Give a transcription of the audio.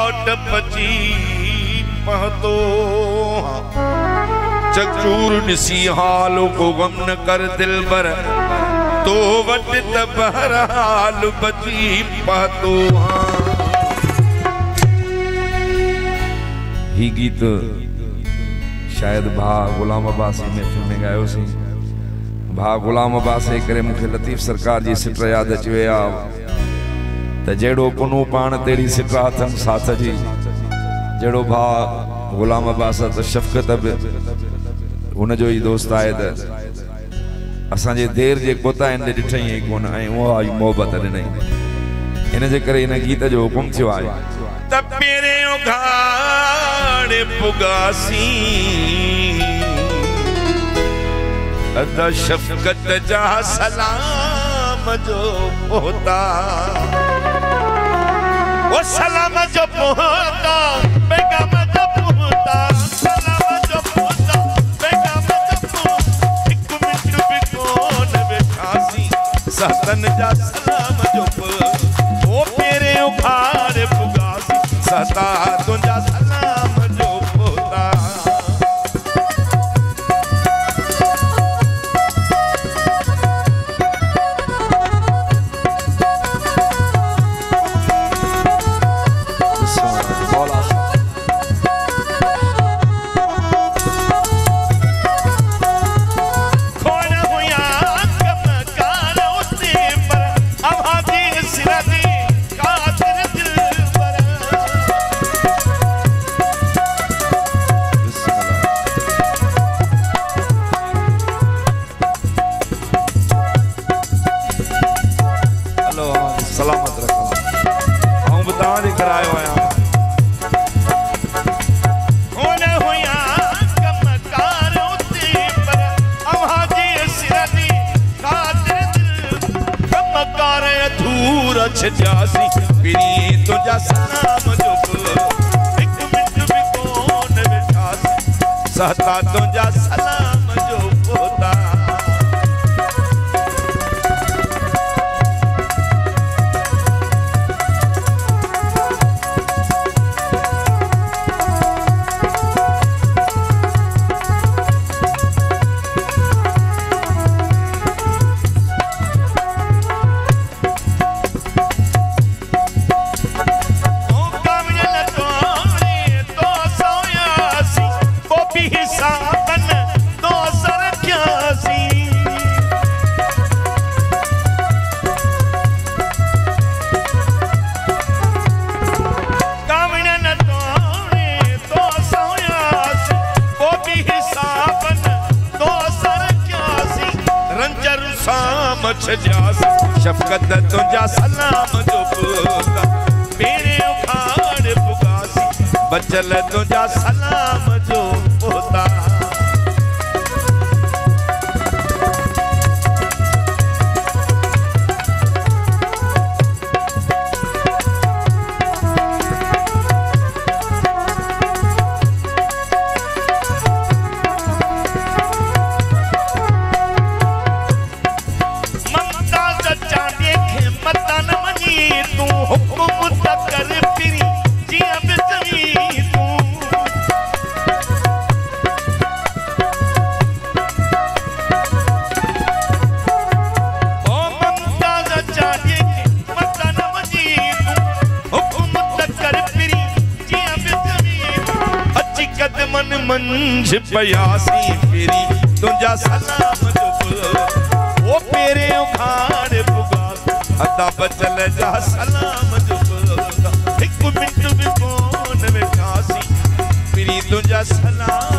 लौट पची पहतो चकचूर निसी हाल को गम न कर दिल बर तो वट बहरहाल बची पहतो। ही गीत शायद भा गुलाम अब्बास महफिल में गायो सी। भा गुलाम अब्बास करे मुखे लतीफ सरकार जी सिट याद अची विया त जेड़ो कुनू पान तेरी सिट हथन साथ जी जेड़ो भा गुलाम अब्बास त शफकत उन जो ही दोस्त आए त असांजे देर जे कोता इन ॾिठई कोन ऐं उहा मोहबत ॾिनई। इन जे करे इन गीत जो हुकुम थियो आहे त पहिरियों घाड़ पुगासी अदा शफकत जा सलाम जो पोता वो सलाम जो पोता पैगाम जो पोता सलाम जो पोता पैगाम जो पोता एक मिनट भी कोन बेठासी सतन जा सलाम जो वो पहिरियों घाड़ पुगासी सता तुंहिंजा सलाम जो पोता। जासी फिरी तुझा सलाम जो एक मिनट भी कोन बेठासी सहता तुझा सलाम जो पोता। शफकत तुझा सलाम जो पोता मेरे उखाड़ पुगासी बचल तुझा सलाम जो पोता। मंझ पयासी फिरी तुझा सलाम जो वो पेरे उखाड़ पुगासी अदा बचल जा सलाम जो एक मिनट भी कोन बेठासी फिरी तुझा सलाम